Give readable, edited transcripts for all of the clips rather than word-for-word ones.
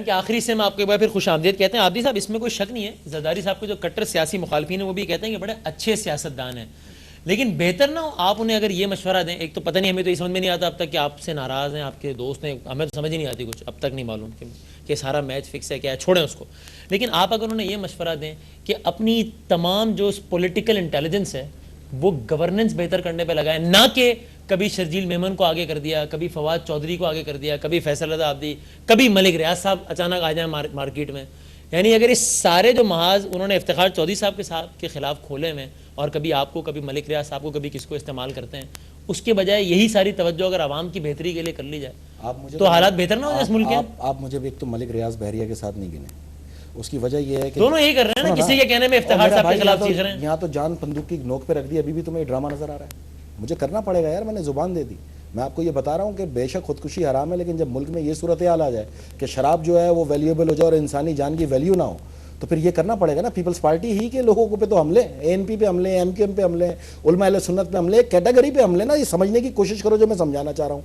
کہ آخری سے میں آپ کو ایک بار پھر خوش آمدید کہتے ہیں. عابدی صاحب اس میں کوئی شک نہیں ہے, زرداری صاحب کے جو کٹر سیاسی مخالفین ہیں وہ بھی کہتے ہیں کہ بڑے اچھے سیاستدان ہیں, لیکن بہتر نہ ہو آپ انہیں اگر یہ مشورہ دیں. ایک تو پتہ نہیں, ہمیں تو یہ سمجھ میں نہیں آتا اب تک کہ آپ سے ناراض ہیں, آپ کے دوست ہیں, ہمیں تو سمجھ ہی نہیں آتی کچھ, اب تک نہیں معلوم کہ سارا میچ فکس ہے کیا ہے, چھوڑیں اس کو. لیکن آپ اگر انہیں یہ مشورہ دیں کہ اپنی تمام جو پولیٹیکل انٹیلیجنس ہے وہ گورننس بہتر کرنے پہ لگائیں, نہ کہ کبھی شرجیل میمن کو آگے کر دیا, کبھی فواد چودھری کو آگے کر دیا, کبھی فیصل رضا عابدی, کبھی ملک ریاض صاحب اچانک آ جائیں مارکیٹ میں. یعنی اگر اس سارے جو محاذ انہوں نے افتخار چودھری صاحب کے خلاف کھولے ہوئے, اور کبھی آپ کو, کبھی ملک ریاض صاحب کو, کبھی کس کو استعمال کرتے ہیں, اس کے بجائے یہی ساری توجہ اگر عوام کی بہتری کے لیے کر لی جائے تو حالات بہتر نہ ہو جائے اس ملک کے. آپ مجھے بھی ایک تو ملک ریاض بحریہ کے ساتھ نہیں گنے, اس کی وجہ یہ ہے کہ دونوں یہی کر رہے ہیں نا, کسی کے کہنے میں افتخار صاحب کے خلاف چیخ رہے ہیں. یہاں تو جان بندوق کی نوک پہ رکھ دی, ابھی بھی تمہیں ڈرامہ نظر آ رہا ہے. مجھے کرنا پڑے گا یار, میں نے زبان دے دی. میں آپ کو یہ بتا رہا ہوں کہ بے شک خودکشی حرام ہے, لیکن جب ملک میں یہ صورتحال آ جائے کہ شراب جو ہے وہ ویلیوبل ہو جائے اور انسانی جان کی ویلیو نہ ہو, تو پھر یہ کرنا پڑے گا نا. پیپلز پارٹی ہی کے لوگوں پہ تو حملے, اے این پی پہ حملے, ایم کیو ایم پہ حملے, علماء اہل سنت پہ حملے, ایک کیٹیگری پہ حملے نا. یہ سمجھنے کی کوشش کرو جو میں سمجھانا چاہ رہا ہوں.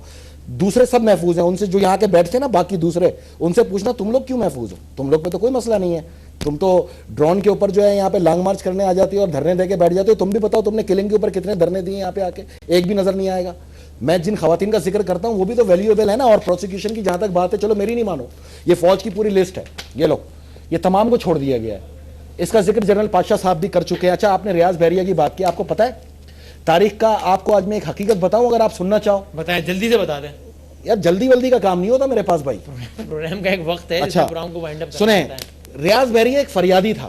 دوسرے سب محفوظ ہیں, ان سے جو یہاں کے بیٹھتے ہیں نا باقی دوسرے, ان سے پوچھنا تم لوگ کیوں محفوظ ہو, تم لوگ پہ تو کوئی مسئلہ نہیں ہے. تم تو ڈرون کے اوپر جو ہے یہاں پہ لانگ مارچ کرنے آ جاتی ہو اور دھرنے دے کے بیٹھ جاتے ہو. تم بھی بتاؤ تم نے کلنگ کے اوپر کتنے دھرنے دیے یہاں پہ آ کے, ایک بھی نظر نہیں آئے گا. میں جن خواتین کا ذکر کرتا ہوں وہ بھی تو ویلیویبل ہے نا. اور پروسیکیوشن کی جہاں تک بات ہے, چلو میری نہیں مانو, یہ فوج کی پوری لسٹ ہے, یہ لو, یہ تمام کو چھوڑ دیا گیا ہے. اس کا ذکر جنرل پاشا صاحب بھی کر چکے ہیں. اچھا آپ نے ریاض بحریہ کی بات کی, آپ کو پتہ ہے تاریخ کا, آپ کو آج میں ایک حقیقت بتاؤں اگر آپ سننا چاہو. بتائیں, جلدی سے بتا دیں یار, جلدی ولدی کا کام نہیں ہوتا میرے پاس بھائی, پروگرام کا ایک وقت ہے. اچھا پروگرام کو وائنڈ اپ سنیں, ریاض بحریہ ایک فریادی تھا,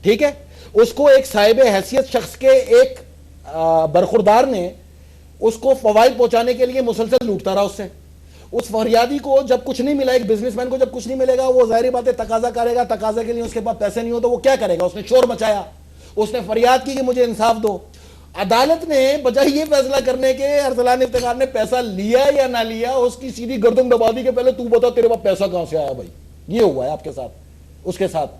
ٹھیک ہے. اس کو ایک صاحب حیثیت شخص کے ایک برخوردار نے اس کو فوائد پہنچانے کے لیے مسلسل لوٹتا رہا اس سے. اس فریادی کو جب کچھ نہیں ملا, ایک بزنس مین کو جب کچھ نہیں ملے گا, وہ ظاہری بات ہے تقاضا کرے گا, تقاضے کے لیے اس کے پاس پیسے نہیں ہو تو وہ کیا کرے گا. اس نے شور مچایا, اس نے فریاد کی کہ مجھے انصاف دو. عدالت نے بجائے یہ فیصلہ کرنے کے ارسلان افتخار نے پیسہ لیا یا نہ لیا, اس کی سیدھی گردن دبا دی کہ پہلے تو بتا تیرے پاس پیسہ کہاں سے آیا بھائی. یہ ہوا ہے آپ کے ساتھ, اس کے ساتھ.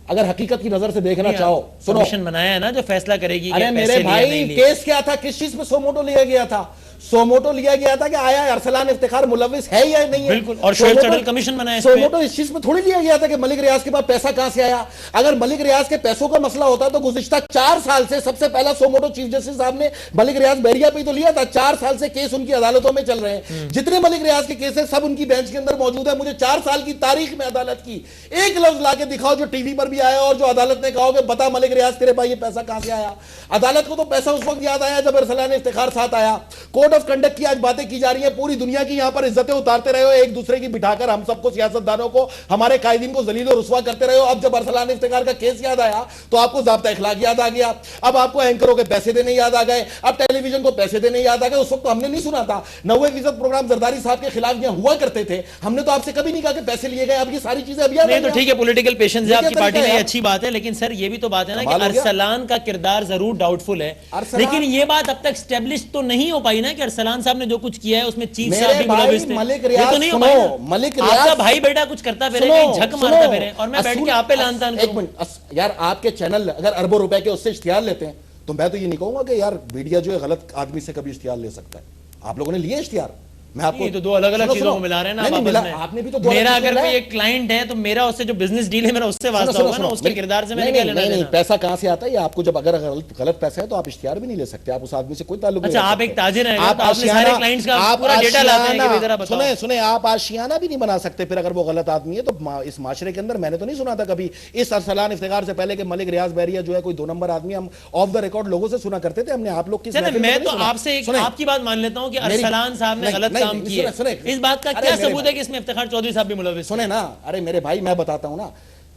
اگر حقیقت کی نظر سے دیکھنا چاہو, سنو, کمیشن بنایا ہے نا جو فیصلہ کرے گی. ارے میرے بھائی, کیس کیا تھا, کس چیز پہ سوموٹو لیا گیا تھا؟ سوموٹو لیا گیا تھا کہ آیا ارسلان افتخار ملوث ہے یا نہیں ہے. بالکل, اور شعیب چڑھل کمیشن بنایا. سوموٹو اس چیز پہ تھوڑی لیا گیا تھا کہ ملک ریاض کے پاس پیسہ کہاں سے آیا. اگر ملک ریاض کے پیسوں کا مسئلہ ہوتا تو گزشتہ 4 سال سے سب سے پہلا سوموٹو چیف جسٹس صاحب نے ملک ریاض بحریہ پہ تو لیا تھا. 4 سال سے کیس ان کی عدالتوں میں چل رہے ہیں. جتنے ملک ریاض کے کیس ہیں سب ان کی بینچ کے اندر موجود ہے. مجھے 4 سال کی تاریخ میں عدالت کی ایک لفظ لا کے دکھاؤ جو ٹی وی پر بھی آیا اور جو عدالت نے کہا کہ بتا ملک ریاض تیرے پاس یہ پیسہ کہاں سے آیا. عدالت کو تو پیسہ اس وقت یاد آیا جب ارسلان افتخار ساتھ آیا. کوڈ آف کنڈکٹ کی آج باتیں کی جا رہی ہیں, پوری دنیا کی یہاں پر عزتیں اتارتے رہے ہو ایک دوسرے کی بٹھا کر, ہم سب کو, سیاستدانوں کو, ہمارے قائدین کو ذلیل و رسوا کرتے رہے ہو. اب جب ارسلان افتخار کا کیس یاد آیا تو آپ کو ضابطہ اخلاق یاد آ گیا, اب آپ کو اینکروں کے پیسے دینے یاد آ گئے, اب ٹیلی ویژن کو پیسے دینے یاد آ گئے. اس وقت تو ہم نے نہیں سنا تھا 90% پروگرام زرداری صاحب کے خلاف یہاں ہوا کرتے تھے, ہم نے تو آپ سے کبھی نہیں کہا کہ پیسے لیے گئے. اب یہ ساری چیزیں اب یاد آ گئی. تو ٹھیک ہے, پولیٹیکل پیشنس ہے آپ کی پارٹی میں, اچھی بات ہے, لیکن سر یہ بھی تو بات ہے نا کہ ارسلان کا کردار ضرور ڈاؤٹ فل ہے, لیکن یہ بات اب تک اسٹیبلش تو نہیں ہو پائی نا کہ ارسلان صاحب نے جو کچھ کیا ہے اس میں چیف صاحب بھی ملوث تھے. ملک ریاض سنو, ملک ریاض آپ کا بھائی بیٹا کچھ کرتا پھرے گا, جھک مارتا پھرے, اور میں بیٹھ کے آپ پہ لانتا ہوں. ایک منٹ یار, آپ کے چینل اگر اربوں روپے کے اس سے اشتہار لیتے ہیں تو میں تو یہ نہیں کہوں گا کہ یار میڈیا جو ہے غلط آدمی سے کبھی اشتہار لے سکتا ہے. آپ لوگوں نے لیے اشتہار, میں آپ کو تو 2 الگ الگ چیزوں کو ملا رہے ہیں نا. آپ نے بھی تو میرا اگر کوئی ایک کلائنٹ ہے تو میرا اس سے جو بزنس ڈیل ہے میرا اس سے واسطہ ہوگا نا, اس کے کردار سے میں نے کیا لینا دینا. پیسہ کہاں سے آتا ہے, آپ کو جب اگر غلط پیسہ ہے تو آپ اشتہار بھی نہیں لے سکتے, آپ اس آدمی سے کوئی تعلق نہیں. اچھا, آپ ایک تاجر ہیں, آپ نے سارے کلائنٹس کا پورا ڈیٹا لاتے ہیں کہ ذرا بتاؤ. سنیں, آپ آشیانہ بھی نہیں بنا سکتے پھر اگر وہ غلط آدمی ہے تو. اس معاشرے کے اندر میں نے تو نہیں سنا تھا کبھی اس ارسلان افتخار سے پہلے کہ ملک ریاض بحریہ جو ہے کوئی 2 نمبر آدمی, ہم آف دا ریکارڈ لوگوں سے سنا کرتے تھے. ہم نے آپ لوگ کی, میں تو آپ سے آپ کی بات مان لیتا ہوں کہ ارسلان صاحب نے غلط کام کیا. اس بات کا کیا ثبوت ہے کہ اس میں افتخار چودھری صاحب بھی ملوث ہیں؟ سنیں نا, ارے میرے بھائی میں بتاتا ہوں نا,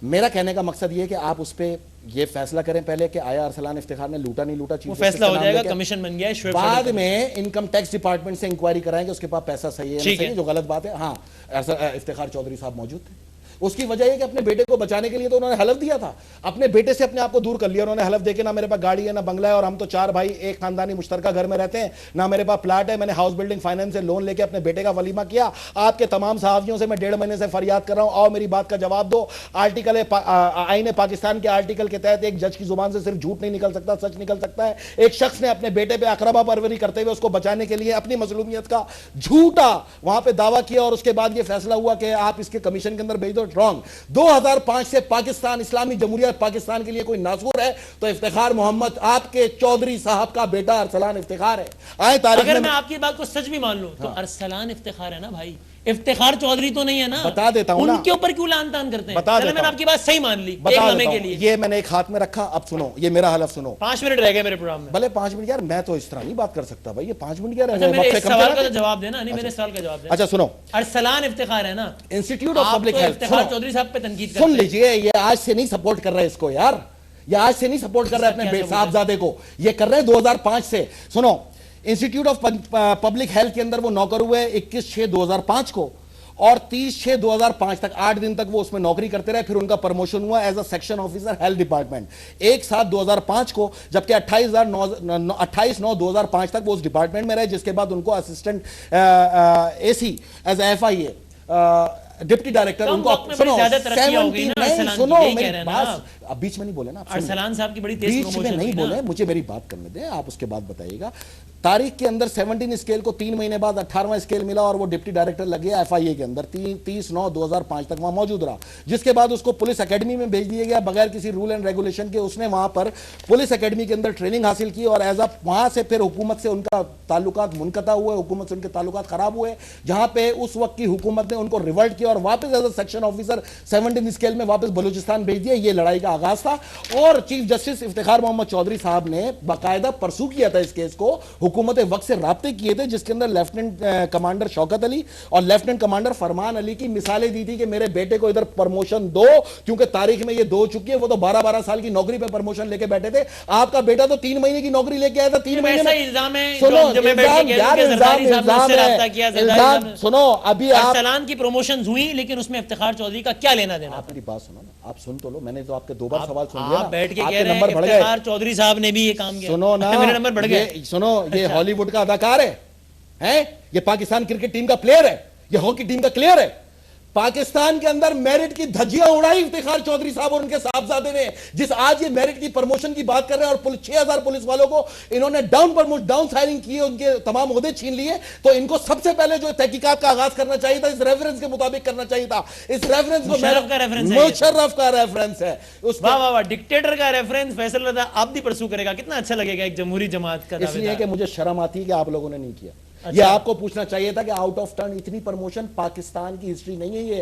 میرا کہنے کا مقصد یہ ہے کہ آپ اس پہ یہ فیصلہ کریں پہلے کہ آیا ارسلان افتخار نے لوٹا نہیں لوٹا. وہ فیصلہ ہو جائے گا, کمیشن بن گیا ہے, بعد میں انکم ٹیکس ڈپارٹمنٹ سے انکوائری کرائیں گے اس کے پاس پیسہ صحیح ہے نہیں, جو غلط بات ہے. ہاں, افتخار چودھری صاحب موجود تھے. اس کی وجہ یہ کہ اپنے بیٹے کو بچانے کے لیے تو انہوں نے حلف دیا تھا, اپنے بیٹے سے اپنے آپ کو دور کر لیا. انہوں نے حلف دے کے نہ میرے پاس گاڑی ہے نہ بنگلہ ہے, اور ہم تو 4 بھائی ایک خاندانی مشترکہ گھر میں رہتے ہیں, نہ میرے پاس پلاٹ ہے. میں نے ہاؤس بلڈنگ فائنینس سے لون لے کے اپنے بیٹے کا ولیمہ کیا. آپ کے تمام صحافیوں سے میں 1.5 مہینے سے فریاد کر رہا ہوں, آؤ میری بات کا جواب دو. آرٹیکل آئین پاکستان کے آرٹیکل کے تحت ایک جج کی زبان سے صرف جھوٹ نہیں نکل سکتا, سچ نکل سکتا ہے. ایک شخص نے اپنے بیٹے پہ اقربا پروری کرتے ہوئے اس کو بچانے کے لیے اپنی مظلومیت کا جھوٹا وہاں پہ دعویٰ کیا, اور اس کے بعد یہ فیصلہ ہوا کہ آپ اس کے کمیشن کے اندر بھیج دو. رانگ. 2005 سے پاکستان اسلامی جمہوریہ پاکستان کے لیے کوئی ناصور ہے تو افتخار محمد آپ کے چودھری صاحب کا بیٹا ارسلان افتخار ہے. آئے تاریخ اگر میں آپ کی بات کو سچ بھی مان لوں تو ارسلان افتخار ہے نا بھائی, افتخار چودھری تو نہیں ہے نا. بتا دیتا ہوں نا, ان کے اوپر کیوں لان تان کرتے ہیں. بتا چلے میں نے آپ کی بات صحیح مان لی ایک لمحے کے لیے. یہ میں نے ایک ہاتھ میں رکھا, اب سنو یہ میرا حلف سنو. 5 منٹ رہ گئے میرے پروگرام میں. بھلے 5 منٹ یار, میں تو اس طرح نہیں بات کر سکتا بھائی, یہ 5 منٹ کیا رہ اچھا گئے. میرے اس سوال کا جواب دینا, نہیں میرے سوال کا جواب دینا. اچھا سنو, ارسلان افتخار ہے نا, institute of public health, Iftikhar Chaudhry صاحب پہ تنقید کرتے سن ہیں. لیجئے, یہ آج سے نہیں سپورٹ کر رہا ہے اس کو یار, یہ آج سے نہیں سپورٹ کر رہا ہے اپنے صاحبزادے کو, یہ کر رہے ہیں 2005 سے. سنو, انسٹیٹیوٹ آف پبلک ہیلتھ کے اندر وہ نوکر ہوئے 21/6/2005 کو, اور 30/6/2005 تک 8 دن تک وہ اس میں نوکری کرتے رہے. پھر ان کا پرموشن ہوا as A section officer health department 1/7/2005 کو, جبکہ 28/9/2005 تک وہ اس ڈپارٹمنٹ میں رہے, جس کے بعد ان کو اسسٹنٹ اے سی ایز ایف آئی اے ڈپٹی ڈائریکٹر ان کو سنو میری بات, اب بیچ میں نہیں بولے نا, ارسلان صاحب کی بڑی تیز بیچ میں نہیں بولے, مجھے میری بات کرنے دیں, آپ اس کے بعد بتائیے گا. تاریخ کے اندر 17 اسکیل کو 3 مہینے بعد 18واں اسکیل ملا اور وہ ڈپٹی ڈائریکٹر لگے ایف آئی اے کے اندر. 30/9/2005 تک وہاں موجود رہا, جس کے بعد اس کو پولیس اکیڈمی میں بھیج دیا گیا بغیر کسی رول اینڈ ریگولیشن کے. اس نے وہاں پر پولیس اکیڈمی کے اندر ٹریننگ حاصل کی اور ایز وہاں سے پھر حکومت سے ان کا تعلقات منقطع ہوئے, حکومت سے ان کے تعلقات خراب ہوئے, جہاں پہ اس وقت کی حکومت نے ان کو ریورٹ کیا اور واپس as A section officer 17 scale میں واپس بلوچستان بھیج دیا. یہ لڑائی کا آغاز تھا اور چیف جسٹس افتخار محمد چودھری صاحب نے باقاعدہ پرسو کیا تھا اس کیس کو, حکومت وقت سے رابطے کیے تھے, جس کے اندر لیفٹنٹ کمانڈر شوکت علی اور لیفٹنٹ کمانڈر فرمان علی کی مثالیں دی تھی کہ میرے بیٹے کو ادھر پرموشن دو, کیونکہ تاریخ میں یہ دو چکی ہے. وہ تو 12 سال کی نوکری پہ پرموشن لے کے بیٹھے تھے, آپ کا بیٹا تو 3 مہینے کی نوکری لے کے آیا تھا. 3 مہینے میں سنو, ابھی ارسلان کی پروموشنز ہوئی لیکن اس میں افتخار چودھری کا کیا لینا دینا. آپ میری بات سنو نا, آپ سن تو لو, میں نے تو آپ کے 2 بار سوال سن لیا. آپ بیٹھ کے کہہ رہے ہیں افتخار چودھری صاحب نے بھی یہ کام کیا. سنو نا, میرے نمبر بڑھ گئے. سنو, یہ ہالی ووڈ کا اداکار ہے, یہ پاکستان کرکٹ ٹیم کا پلیئر ہے, یہ ہاکی ٹیم کا کلیئر ہے. پاکستان کے اندر میرٹ کی دھجیاں اڑائی افتخار چودھری صاحب اور ان کے صاحبزادے نے, جس آج یہ میرٹ کی پرموشن کی بات کر رہے ہیں, اور 6000 پولیس والوں کو انہوں نے ڈاؤن سائرنگ کی, ان کے تمام عہدے چھین لیے. تو ان کو سب سے پہلے جو تحقیقات کا آغاز کرنا چاہیے تھا اس ریفرنس کے مطابق کرنا چاہیے تھا. اس ریفرنس کو مشرف کا ریفرنس ہے. واہ واہ واہ, ڈکٹیٹر کا ریفرنس فیصل رضا آپ بھی پرسو کرے گا, کتنا اچھا لگے گا ایک جمہوری جماعت کا. اس لیے کہ مجھے شرم آتی ہے کہ آپ لوگوں نے نہیں کیا. یہ آپ کو پوچھنا چاہیے تھا کہ آؤٹ آف ٹرن اتنی پرموشن پاکستان کی ہسٹری نہیں ہے. یہ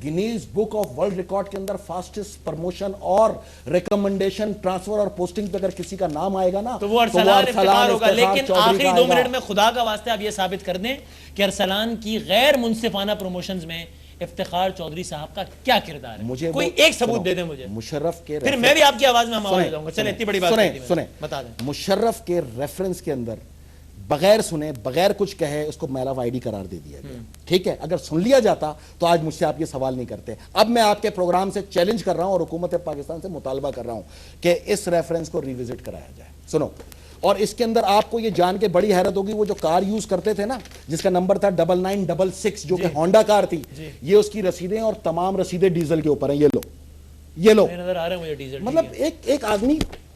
Guinness book of world record کے اندر فاسٹسٹ پرموشن اور ریکمنڈیشن ٹرانسفر اور پوسٹنگ پہ اگر کسی کا نام آئے گا نا تو وہ ارسلان افتخار ہوگا. لیکن آخری 2 منٹ میں خدا کا واسطہ آپ یہ ثابت کر دیں کہ ارسلان کی غیر منصفانہ پروموشنز میں افتخار چودھری صاحب کا کیا کردار ہے. کوئی ایک ثبوت دے دیں مجھے. مشرف کے پھر میں بھی آپ کی آواز میں آواز دوں گا. چلیں اتنی بڑی بات سنیں, بتا دیں. مشرف کے ریفرنس کے اندر بغیر سنے بغیر کچھ کہے اس کو میل آف آئی ڈی قرار دے دیا گیا. ٹھیک ہے, اگر سن لیا جاتا تو آج مجھ سے آپ یہ سوال نہیں کرتے. اب میں آپ کے پروگرام سے چیلنج کر رہا ہوں اور حکومت پاکستان سے مطالبہ کر رہا ہوں کہ اس ریفرنس کو ریوزٹ کرایا جائے. سنو, اور اس کے اندر آپ کو یہ جان کے بڑی حیرت ہوگی, وہ جو کار یوز کرتے تھے نا جس کا نمبر تھا 9966 جو کہ ہونڈا کار تھی, یہ اس کی رسیدیں اور تمام رسیدیں ڈیزل کے اوپر ہیں. یہ لو نظر آ رہا ہے مجھے ڈیزل. مطلب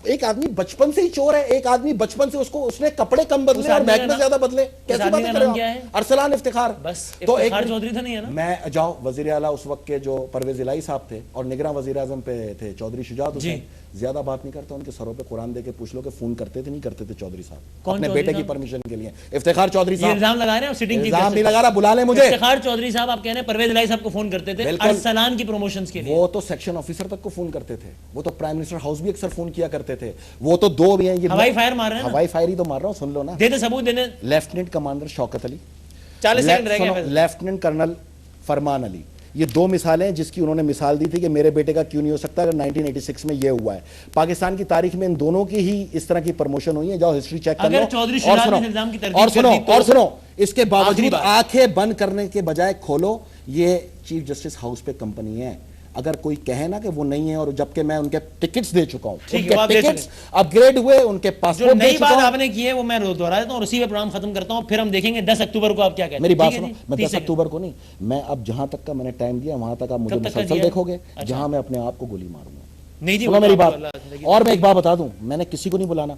ایک آدمی بچپن سے ہی چور ہے, ایک آدمی بچپن سے اس نے کپڑے کم بدلے اور محکمے زیادہ بدلے. کیسی باتیں کر رہے ہیں؟ ارسلان افتخار. بس افتخار چودھری تھا نہیں ہے نا. میں جاؤ, وزیر اعلیٰ اس وقت کے جو پرویز الہی صاحب تھے اور نگراں وزیر اعظم پہ تھے چودھری شجاعت حسین, زیادہ بات نہیں کرتا, ان کے سروں پہ قرآن دے کے پوچھ لو کہ فون کرتے تھے نہیں کرتے تھے چودھری صاحب اپنے بیٹے کی پرمیشن کے لیے. افتخار چودھری صاحب الزام لگا رہے ہیں, سٹنگ کی الزام نہیں لگا رہا, بلا لیں مجھے. افتخار چودھری صاحب آپ کہہ رہے ہیں پرویز الہی صاحب کو فون کرتے تھے ارسلان کی پروموشنز کے لیے. وہ تو سیکشن آفیسر تک کو فون کرتے تھے, وہ تو پرائم منسٹر ہاؤس بھی اکثر فون کیا کرتے تھے. وہ تو 2 بھی ہیں, یہ ہوائی فائر مار رہے ہیں. ہوائی فائر ہی تو مار رہا ہوں, سن لو نا. دے دے ثبوت دے دیں. Lieutenant commander Shaukat Ali, 40 second رہ گئے. لیفٹننٹ کرنل فرمان علی, یہ 2 مثالیں جس کی انہوں نے مثال دی تھی کہ میرے بیٹے کا کیوں نہیں ہو سکتا اگر 1986 میں یہ ہوا ہے. پاکستان کی تاریخ میں ان دونوں کی ہی اس طرح کی پرموشن ہوئی ہے, جاؤ ہسٹری چیک کر لو. اور سنو, اس کے باوجود آنکھیں بند کرنے کے بجائے کھولو, یہ چیف جسٹس ہاؤس پہ کمپنی ہے. اگر کوئی کہے نا کہ وہ نہیں ہے, اور جبکہ میں ان کے ٹکٹس دے چکا ہوں, ان کے ٹکٹس اپ گریڈ ہوئے, ان کے پاسپورٹ نئی بات آپ نے کی ہے وہ میں دوہرا دیتا ہوں اور اسی پہ پروگرام ختم کرتا ہوں. پھر ہم دیکھیں گے 10 اکتوبر کو آپ کیا کہتے ہیں. میری بات سنو, میں 10 اکتوبر کو نہیں, میں اب جہاں تک کا میں نے ٹائم دیا وہاں تک آپ مجھے مسلسل دیکھو گے, جہاں میں اپنے آپ کو گولی ماروں گا. نہیں جی, میری بات. اور میں ایک بات بتا دوں, میں نے کسی کو نہیں بلانا.